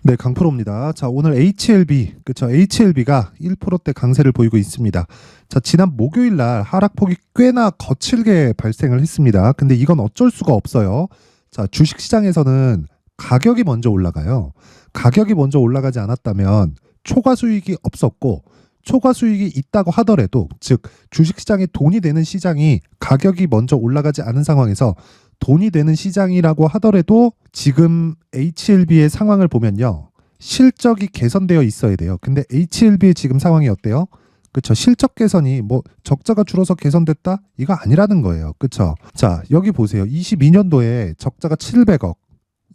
네, 강프로입니다. 자, 오늘 HLB, 그쵸? HLB가 1%대 강세를 보이고 있습니다. 자, 지난 목요일 날 하락폭이 꽤나 거칠게 발생을 했습니다. 근데 이건 어쩔 수가 없어요. 자, 주식시장에서는 가격이 먼저 올라가요. 가격이 먼저 올라가지 않았다면 초과 수익이 없었고, 초과 수익이 있다고 하더라도, 즉, 주식시장에 돈이 되는 시장이 가격이 먼저 올라가지 않은 상황에서 돈이 되는 시장이라고 하더라도 지금 HLB의 상황을 보면요. 실적이 개선되어 있어야 돼요. 근데 HLB의 지금 상황이 어때요? 그쵸? 실적 개선이 뭐 적자가 줄어서 개선됐다? 이거 아니라는 거예요. 그쵸? 자, 여기 보세요. 22년도에 적자가 700억,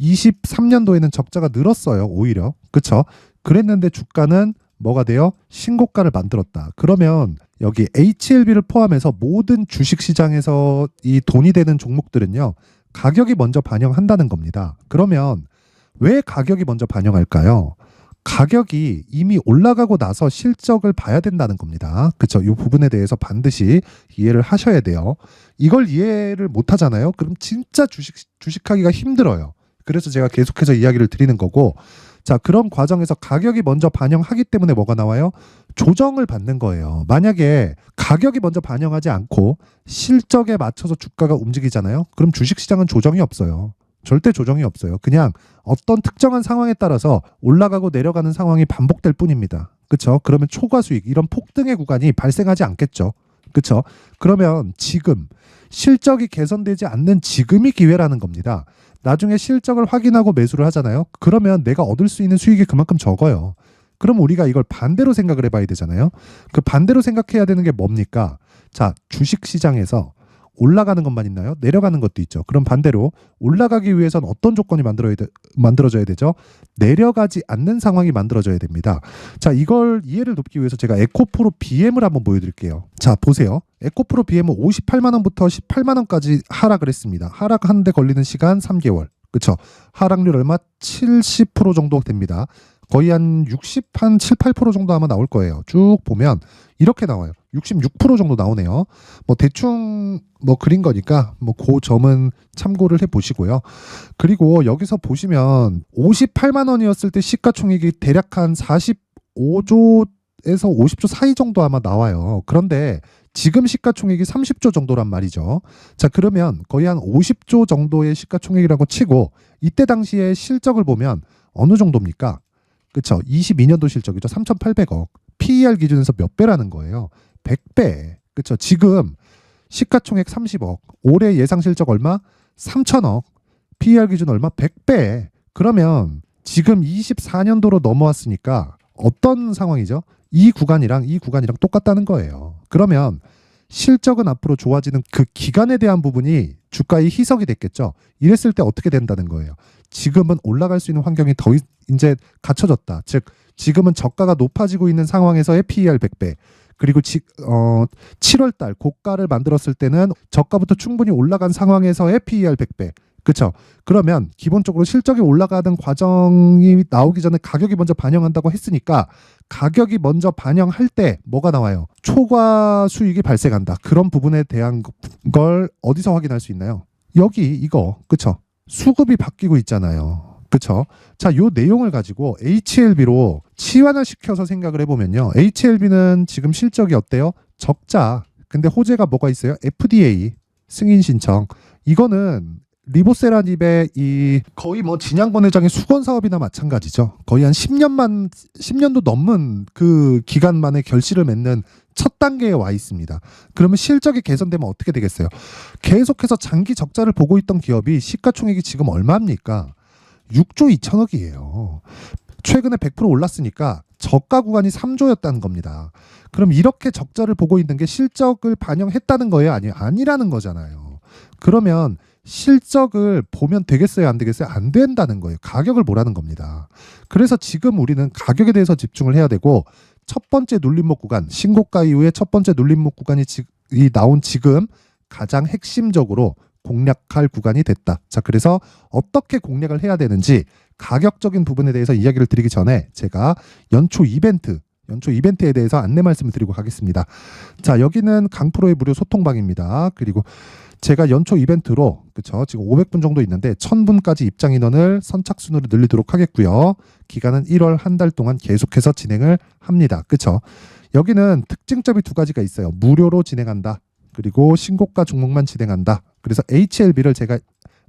23년도에는 적자가 늘었어요. 오히려. 그쵸? 그랬는데 주가는 뭐가 돼요? 신고가를 만들었다. 그러면 여기 HLB를 포함해서 모든 주식시장에서 이 돈이 되는 종목들은요. 가격이 먼저 반영한다는 겁니다. 그러면 왜 가격이 먼저 반영할까요? 가격이 이미 올라가고 나서 실적을 봐야 된다는 겁니다. 그쵸? 이 부분에 대해서 반드시 이해를 하셔야 돼요. 이걸 이해를 못 하잖아요. 그럼 진짜 주식하기가 힘들어요. 그래서 제가 계속해서 이야기를 드리는 거고, 자, 그런 과정에서 가격이 먼저 반영하기 때문에 뭐가 나와요? 조정을 받는 거예요. 만약에 가격이 먼저 반영하지 않고 실적에 맞춰서 주가가 움직이잖아요. 그럼 주식시장은 조정이 없어요. 절대 조정이 없어요. 그냥 어떤 특정한 상황에 따라서 올라가고 내려가는 상황이 반복될 뿐입니다. 그렇죠? 그러면 초과 수익, 이런 폭등의 구간이 발생하지 않겠죠. 그렇죠? 그러면 지금 실적이 개선되지 않는 지금이 기회라는 겁니다. 나중에 실적을 확인하고 매수를 하잖아요. 그러면 내가 얻을 수 있는 수익이 그만큼 적어요. 그럼 우리가 이걸 반대로 생각을 해봐야 되잖아요. 그 반대로 생각해야 되는 게 뭡니까? 자, 주식시장에서 올라가는 것만 있나요? 내려가는 것도 있죠. 그럼 반대로 올라가기 위해서는 어떤 조건이 만들어져야 되죠? 내려가지 않는 상황이 만들어져야 됩니다. 자, 이걸 이해를 돕기 위해서 제가 에코프로 BM을 한번 보여드릴게요. 자, 보세요. 에코프로 BM은 58만 원부터 18만 원까지 하락을 했습니다. 하락하는데 걸리는 시간 3개월. 그쵸? 하락률 얼마? 70% 정도 됩니다. 거의 한 7, 8% 정도 아마 나올 거예요. 쭉 보면 이렇게 나와요. 66% 정도 나오네요. 뭐 대충 뭐 그린 거니까 뭐 그 점은 참고를 해 보시고요. 그리고 여기서 보시면 58만 원이었을 때 시가총액이 대략 한 45조에서 50조 사이 정도 아마 나와요. 그런데 지금 시가총액이 30조 정도란 말이죠. 자, 그러면 거의 한 50조 정도의 시가총액이라고 치고 이때 당시에 실적을 보면 어느 정도입니까? 그쵸? 22년도 실적이죠. 3,800억. PER 기준에서 몇 배라는 거예요? 100배. 그쵸? 지금 시가총액 30억. 올해 예상 실적 얼마? 3,000억. PER 기준 얼마? 100배. 그러면 지금 24년도로 넘어왔으니까 어떤 상황이죠? 이 구간이랑 똑같다는 거예요. 그러면 실적은 앞으로 좋아지는 그 기간에 대한 부분이 주가의 희석이 됐겠죠. 이랬을 때 어떻게 된다는 거예요. 지금은 올라갈 수 있는 환경이 더 이제 갖춰졌다. 즉 지금은 저가가 높아지고 있는 상황에서의 PER 100배. 그리고 7월 달 고가를 만들었을 때는 저가부터 충분히 올라간 상황에서의 PER 100배. 그렇죠? 그러면 기본적으로 실적이 올라가는 과정이 나오기 전에 가격이 먼저 반영한다고 했으니까 가격이 먼저 반영할 때 뭐가 나와요? 초과 수익이 발생한다. 그런 부분에 대한 걸 어디서 확인할 수 있나요? 여기 이거. 그렇죠? 수급이 바뀌고 있잖아요. 그쵸? 자, 요 내용을 가지고 HLB로 치환을 시켜서 생각을 해보면요. HLB는 지금 실적이 어때요? 적자. 근데 호재가 뭐가 있어요? FDA 승인 신청. 이거는 리보세라닙의 이 거의 뭐 진양건 회장의 수건 사업이나 마찬가지죠. 거의 한 10년도 넘은 그 기간 만에 결실을 맺는 첫 단계에 와 있습니다. 그러면 실적이 개선되면 어떻게 되겠어요? 계속해서 장기 적자를 보고 있던 기업이 시가총액이 지금 얼마입니까? 6조 2천억이에요. 최근에 100% 올랐으니까 저가 구간이 3조였다는 겁니다. 그럼 이렇게 적자를 보고 있는 게 실적을 반영했다는 거예요? 아니라는 거잖아요. 그러면 실적을 보면 되겠어요? 안 되겠어요? 안 된다는 거예요. 가격을 보라는 겁니다. 그래서 지금 우리는 가격에 대해서 집중을 해야 되고 첫 번째 눌림목 구간, 신고가 이후에 첫 번째 눌림목 구간이 나온 지금 가장 핵심적으로 공략할 구간이 됐다. 자, 그래서 어떻게 공략을 해야 되는지 가격적인 부분에 대해서 이야기를 드리기 전에 제가 연초 이벤트 연초 이벤트에 대해서 안내 말씀을 드리고 가겠습니다. 자, 여기는 강프로의 무료 소통방입니다. 그리고 제가 연초 이벤트로 그쵸 지금 500분 정도 있는데 1000분까지 입장 인원을 선착순으로 늘리도록 하겠고요. 기간은 1월 한 달 동안 계속해서 진행을 합니다. 그쵸? 여기는 특징점이 두 가지가 있어요. 무료로 진행한다. 그리고 신고가 종목만 진행한다. 그래서 HLB를 제가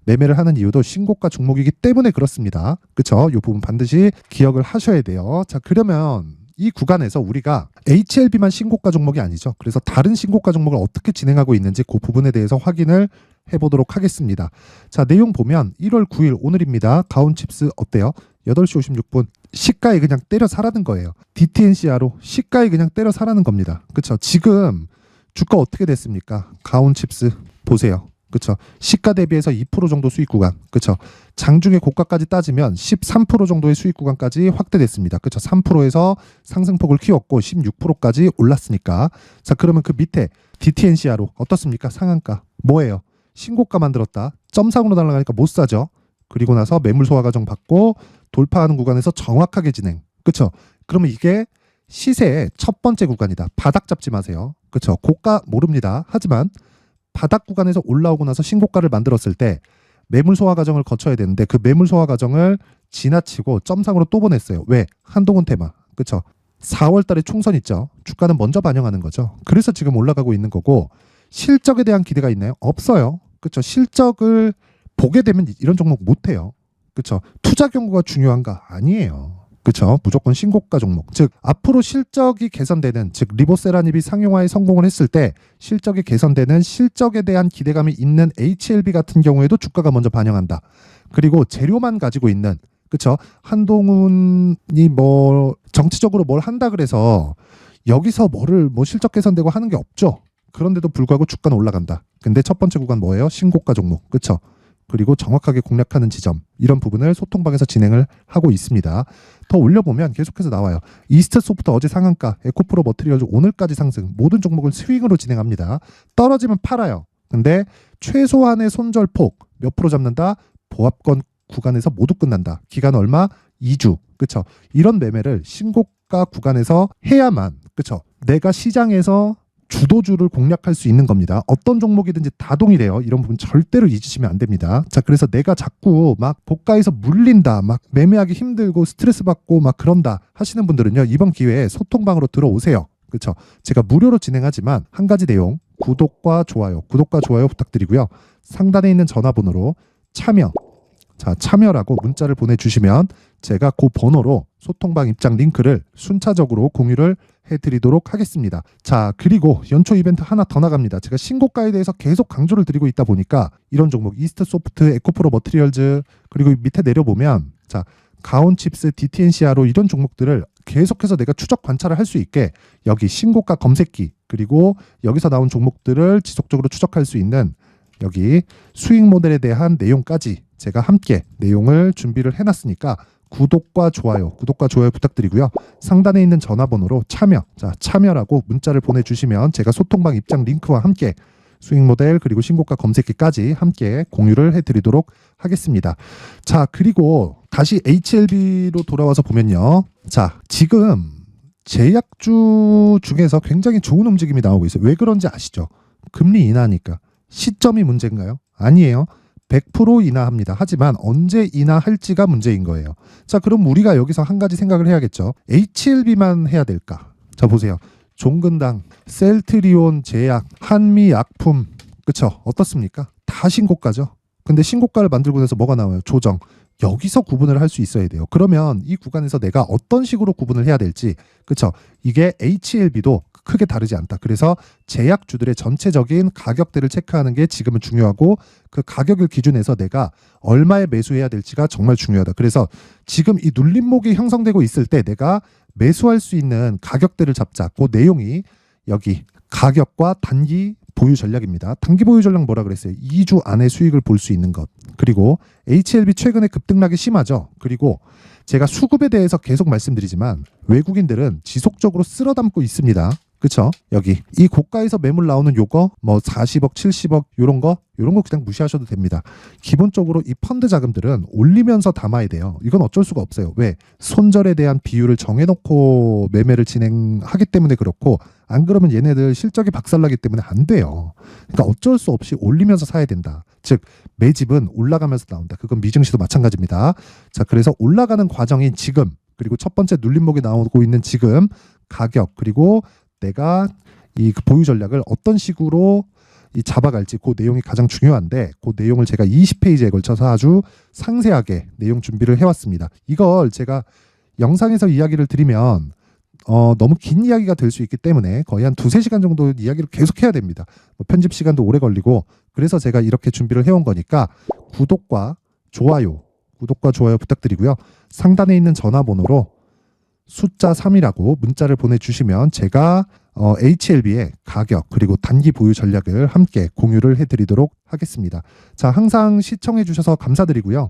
매매를 하는 이유도 신고가 종목이기 때문에 그렇습니다. 그쵸? 이 부분 반드시 기억을 하셔야 돼요. 자, 그러면 이 구간에서 우리가 HLB만 신고가 종목이 아니죠. 그래서 다른 신고가 종목을 어떻게 진행하고 있는지 그 부분에 대해서 확인을 해보도록 하겠습니다. 자, 내용 보면 1월 9일 오늘입니다. 가온칩스 어때요? 8시 56분 시가에 그냥 때려 사라는 거예요. DTNCR로 시가에 그냥 때려 사라는 겁니다. 그쵸? 지금 주가 어떻게 됐습니까? 가온칩스 보세요. 그쵸? 시가 대비해서 2% 정도 수익 구간. 그쵸? 장중에 고가까지 따지면 13% 정도의 수익 구간까지 확대됐습니다. 그쵸? 3%에서 상승폭을 키웠고 16%까지 올랐으니까. 자, 그러면 그 밑에 DTNCR로 어떻습니까? 상한가. 뭐예요? 신고가 만들었다. 점상으로 날아가니까 못 사죠. 그리고 나서 매물 소화 과정 받고 돌파하는 구간에서 정확하게 진행. 그쵸? 그러면 이게 시세의 첫 번째 구간이다. 바닥 잡지 마세요. 그쵸? 고가 모릅니다. 하지만 바닥 구간에서 올라오고 나서 신고가를 만들었을 때 매물 소화 과정을 거쳐야 되는데 그 매물 소화 과정을 지나치고 점상으로 또 보냈어요. 왜? 한동훈 테마. 그쵸? 4월 달에 총선 있죠. 주가는 먼저 반영하는 거죠. 그래서 지금 올라가고 있는 거고 실적에 대한 기대가 있나요? 없어요. 그쵸? 실적을 보게 되면 이런 종목 못 해요. 그쵸? 투자 경고가 중요한가? 아니에요. 그쵸? 무조건 신고가 종목. 즉 앞으로 실적이 개선되는 즉 리보세라닙이 상용화에 성공을 했을 때 실적이 개선되는 실적에 대한 기대감이 있는 HLB 같은 경우에도 주가가 먼저 반영한다. 그리고 재료만 가지고 있는 그쵸? 한동훈이 뭐 정치적으로 뭘 한다 그래서 여기서 뭐를 뭐 실적 개선되고 하는 게 없죠. 그런데도 불구하고 주가는 올라간다. 근데 첫 번째 구간 뭐예요? 신고가 종목. 그쵸? 그리고 정확하게 공략하는 지점 이런 부분을 소통방에서 진행을 하고 있습니다. 더 올려보면 계속해서 나와요. 이스트 소프트 어제 상한가, 에코프로 머트리얼즈 오늘까지 상승 모든 종목을 스윙으로 진행합니다. 떨어지면 팔아요. 근데 최소한의 손절폭 몇 프로 잡는다? 보합권 구간에서 모두 끝난다. 기간 얼마? 2주. 그쵸? 이런 매매를 신고가 구간에서 해야만 그쵸? 내가 시장에서 주도주를 공략할 수 있는 겁니다. 어떤 종목이든지 다 동일해요. 이런 부분 절대로 잊으시면 안 됩니다. 자, 그래서 내가 자꾸 막 고가에서 물린다, 막 매매하기 힘들고 스트레스 받고 막 그런다 하시는 분들은요. 이번 기회에 소통방으로 들어오세요. 그렇죠? 제가 무료로 진행하지만 한 가지 내용 구독과 좋아요 부탁드리고요. 상단에 있는 전화번호로 참여 자, 참여라고 문자를 보내주시면 제가 그 번호로 소통방 입장 링크를 순차적으로 공유를 해드리도록 하겠습니다. 자, 그리고 연초 이벤트 하나 더 나갑니다. 제가 신고가에 대해서 계속 강조를 드리고 있다 보니까 이런 종목 이스트 소프트, 에코프로 머트리얼즈 그리고 밑에 내려보면 자, 가온칩스, DTNCR로 이런 종목들을 계속해서 내가 추적 관찰을 할 수 있게 여기 신고가 검색기 그리고 여기서 나온 종목들을 지속적으로 추적할 수 있는 여기 수익 모델에 대한 내용까지 제가 함께 내용을 준비를 해놨으니까 구독과 좋아요 부탁드리고요. 상단에 있는 전화번호로 참여라고 문자를 보내주시면 제가 소통방 입장 링크와 함께 수익 모델 그리고 신고가 검색기까지 함께 공유를 해드리도록 하겠습니다. 자, 그리고 다시 HLB로 돌아와서 보면요. 자, 지금 제약주 중에서 굉장히 좋은 움직임이 나오고 있어요. 왜 그런지 아시죠? 금리 인하니까. 시점이 문제인가요? 아니에요. 100% 인하합니다. 하지만 언제 인하할지가 문제인 거예요. 자, 그럼 우리가 여기서 한 가지 생각을 해야겠죠. HLB만 해야 될까? 자, 보세요. 종근당, 셀트리온 제약, 한미약품 그쵸? 어떻습니까? 다 신고가죠. 근데 신고가를 만들고 나서 뭐가 나와요? 조정. 여기서 구분을 할 수 있어야 돼요. 그러면 이 구간에서 내가 어떤 식으로 구분을 해야 될지 그쵸? 이게 HLB도 크게 다르지 않다. 그래서 제약주들의 전체적인 가격대를 체크하는 게 지금은 중요하고 그 가격을 기준해서 내가 얼마에 매수해야 될지가 정말 중요하다. 그래서 지금 이 눌림목이 형성되고 있을 때 내가 매수할 수 있는 가격대를 잡자. 그 내용이 여기 가격과 단기 보유 전략입니다. 단기 보유 전략 뭐라 그랬어요? 2주 안에 수익을 볼 수 있는 것. 그리고 HLB 최근에 급등락이 심하죠. 그리고 제가 수급에 대해서 계속 말씀드리지만 외국인들은 지속적으로 쓸어 담고 있습니다. 그쵸? 여기 이 고가에서 매물 나오는 요거 뭐 40억 70억 요런 거 그냥 무시하셔도 됩니다. 기본적으로 이 펀드 자금들은 올리면서 담아야 돼요. 이건 어쩔 수가 없어요. 왜? 손절에 대한 비율을 정해놓고 매매를 진행하기 때문에 그렇고, 안 그러면 얘네들 실적이 박살나기 때문에 안 돼요. 그러니까 어쩔 수 없이 올리면서 사야 된다. 즉 매집은 올라가면서 나온다. 그건 미증시도 마찬가지입니다. 자, 그래서 올라가는 과정인 지금, 그리고 첫 번째 눌림목이 나오고 있는 지금 가격, 그리고 내가 이 보유 전략을 어떤 식으로 이 잡아갈지, 그 내용이 가장 중요한데, 그 내용을 제가 20페이지에 걸쳐서 아주 상세하게 내용 준비를 해왔습니다. 이걸 제가 영상에서 이야기를 드리면 너무 긴 이야기가 될 수 있기 때문에 거의 한 2-3시간 정도 이야기를 계속 해야 됩니다. 뭐 편집 시간도 오래 걸리고, 그래서 제가 이렇게 준비를 해온 거니까 구독과 좋아요 부탁드리고요. 상단에 있는 전화번호로 숫자 3이라고 문자를 보내주시면 제가 HLB의 가격 그리고 단기 보유 전략을 함께 공유를 해드리도록 하겠습니다. 자, 항상 시청해 주셔서 감사드리고요.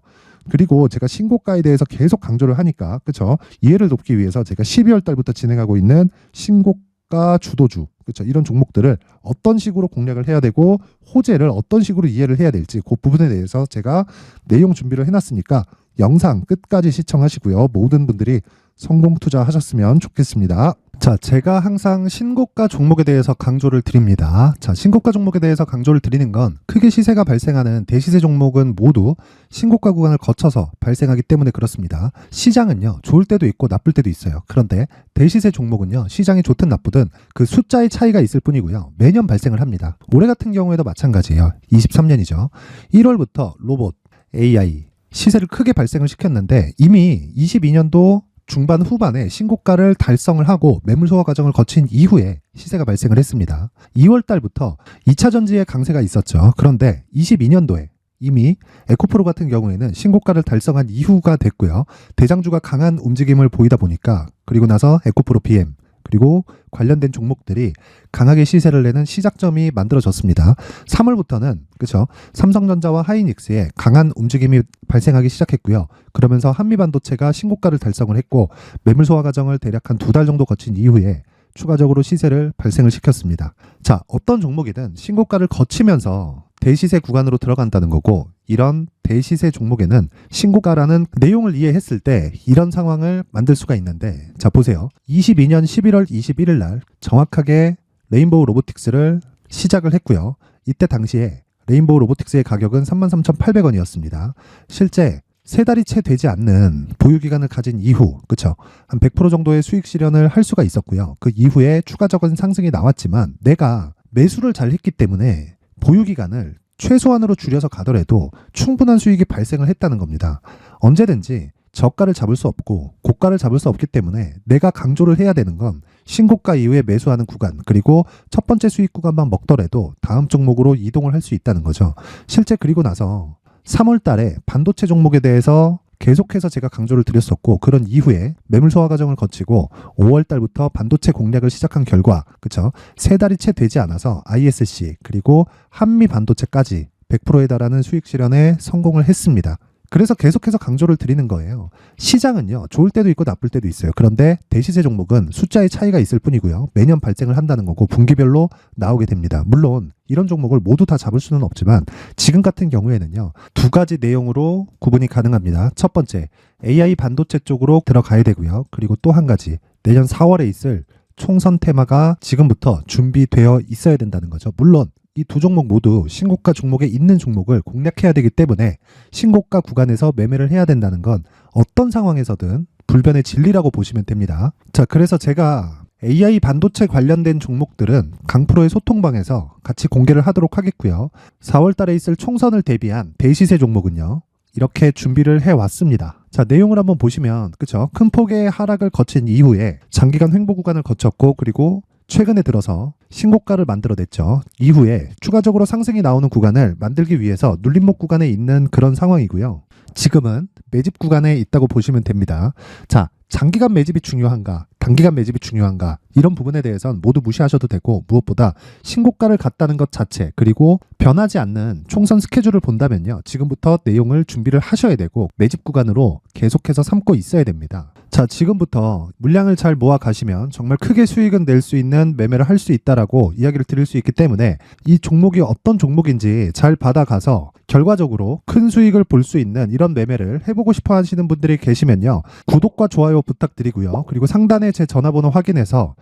그리고 제가 신고가에 대해서 계속 강조를 하니까, 그쵸? 이해를 돕기 위해서 제가 12월 달부터 진행하고 있는 신고가 주도주, 그쵸? 이런 종목들을 어떤 식으로 공략을 해야 되고 호재를 어떤 식으로 이해를 해야 될지, 그 부분에 대해서 제가 내용 준비를 해놨으니까 영상 끝까지 시청하시고요. 모든 분들이 성공 투자하셨으면 좋겠습니다. 자, 제가 항상 신고가 종목에 대해서 강조를 드립니다. 자, 신고가 종목에 대해서 강조를 드리는 건 크게 시세가 발생하는 대시세 종목은 모두 신고가 구간을 거쳐서 발생하기 때문에 그렇습니다. 시장은요, 좋을 때도 있고 나쁠 때도 있어요. 그런데 대시세 종목은요, 시장이 좋든 나쁘든 그 숫자의 차이가 있을 뿐이고요. 매년 발생을 합니다. 올해 같은 경우에도 마찬가지예요. 23년이죠. 1월부터 로봇, AI, 시세를 크게 발생을 시켰는데 이미 22년도 중반 후반에 신고가를 달성을 하고 매물 소화 과정을 거친 이후에 시세가 발생을 했습니다. 2월 달부터 2차 전지의 강세가 있었죠. 그런데 22년도에 이미 에코프로 같은 경우에는 신고가를 달성한 이후가 됐고요. 대장주가 강한 움직임을 보이다 보니까, 그리고 나서 에코프로 PM 그리고 관련된 종목들이 강하게 시세를 내는 시작점이 만들어졌습니다. 3월부터는 그렇죠, 삼성전자와 하이닉스의 강한 움직임이 발생하기 시작했고요. 그러면서 한미반도체가 신고가를 달성을 했고 매물 소화 과정을 대략 한 2달 정도 거친 이후에 추가적으로 시세를 발생을 시켰습니다. 자, 어떤 종목이든 신고가를 거치면서 대시세 구간으로 들어간다는 거고, 이런 대시세 종목에는 신고가라는 내용을 이해했을 때 이런 상황을 만들 수가 있는데, 자 보세요. 22년 11월 21일 날 정확하게 레인보우 로보틱스를 시작을 했고요. 이때 당시에 레인보우 로보틱스의 가격은 33,800원이었습니다. 실제 3달이 채 되지 않는 보유기간을 가진 이후, 그쵸? 한 100% 정도의 수익 실현을 할 수가 있었고요. 그 이후에 추가적인 상승이 나왔지만 내가 매수를 잘 했기 때문에 보유기간을 최소한으로 줄여서 가더라도 충분한 수익이 발생을 했다는 겁니다. 언제든지 저가를 잡을 수 없고 고가를 잡을 수 없기 때문에 내가 강조를 해야 되는 건 신고가 이후에 매수하는 구간, 그리고 첫 번째 수익 구간만 먹더라도 다음 종목으로 이동을 할 수 있다는 거죠. 실제 그리고 나서 3월 달에 반도체 종목에 대해서 계속해서 제가 강조를 드렸었고, 그런 이후에 매물 소화 과정을 거치고 5월 달부터 반도체 공략을 시작한 결과, 그쵸? 3달이 채 되지 않아서 ISC 그리고 한미 반도체까지 100%에 달하는 수익 실현에 성공을 했습니다. 그래서 계속해서 강조를 드리는 거예요. 시장은요, 좋을 때도 있고 나쁠 때도 있어요. 그런데 대시세 종목은 숫자의 차이가 있을 뿐이고요. 매년 발생을 한다는 거고 분기별로 나오게 됩니다. 물론 이런 종목을 모두 다 잡을 수는 없지만 지금 같은 경우에는요, 2가지 내용으로 구분이 가능합니다. 첫 번째, AI 반도체 쪽으로 들어가야 되고요. 그리고 또 한 가지, 내년 4월에 있을 총선 테마가 지금부터 준비되어 있어야 된다는 거죠. 물론 이 두 종목 모두 신고가 종목에 있는 종목을 공략해야 되기 때문에 신고가 구간에서 매매를 해야 된다는 건 어떤 상황에서든 불변의 진리라고 보시면 됩니다. 자, 그래서 제가 AI 반도체 관련된 종목들은 강프로의 소통방에서 같이 공개를 하도록 하겠고요. 4월 달에 있을 총선을 대비한 대시세 종목은요, 이렇게 준비를 해왔습니다. 자, 내용을 한번 보시면, 그쵸? 큰 폭의 하락을 거친 이후에 장기간 횡보 구간을 거쳤고, 그리고 최근에 들어서 신고가를 만들어냈죠. 이후에 추가적으로 상승이 나오는 구간을 만들기 위해서 눌림목 구간에 있는 그런 상황이고요. 지금은 매집 구간에 있다고 보시면 됩니다. 자, 장기간 매집이 중요한가, 단기간 매집이 중요한가, 이런 부분에 대해서는 모두 무시하셔도 되고, 무엇보다 신고가를 갔다는 것 자체, 그리고 변하지 않는 총선 스케줄을 본다면요, 지금부터 내용을 준비를 하셔야 되고 매집 구간으로 계속해서 삼고 있어야 됩니다. 자, 지금부터 물량을 잘 모아 가시면 정말 크게 수익은 낼 수 있는 매매를 할 수 있다라고 이야기를 드릴 수 있기 때문에 이 종목이 어떤 종목인지 잘 받아가서 결과적으로 큰 수익을 볼 수 있는 이런 매매를 해보고 싶어 하시는 분들이 계시면요. 구독과 좋아요 부탁드리고요. 그리고 상단에 제 전화번호 확인해서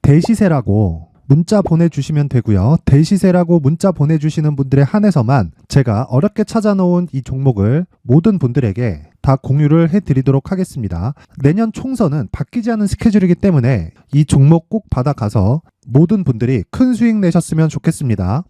대시세라고 문자 보내주시면 되고요. 대시세라고 문자 보내주시는 분들에 한해서만 제가 어렵게 찾아놓은 이 종목을 모든 분들에게 다 공유를 해드리도록 하겠습니다. 내년 총선은 바뀌지 않은 스케줄이기 때문에 이 종목 꼭 받아가서 모든 분들이 큰 수익 내셨으면 좋겠습니다.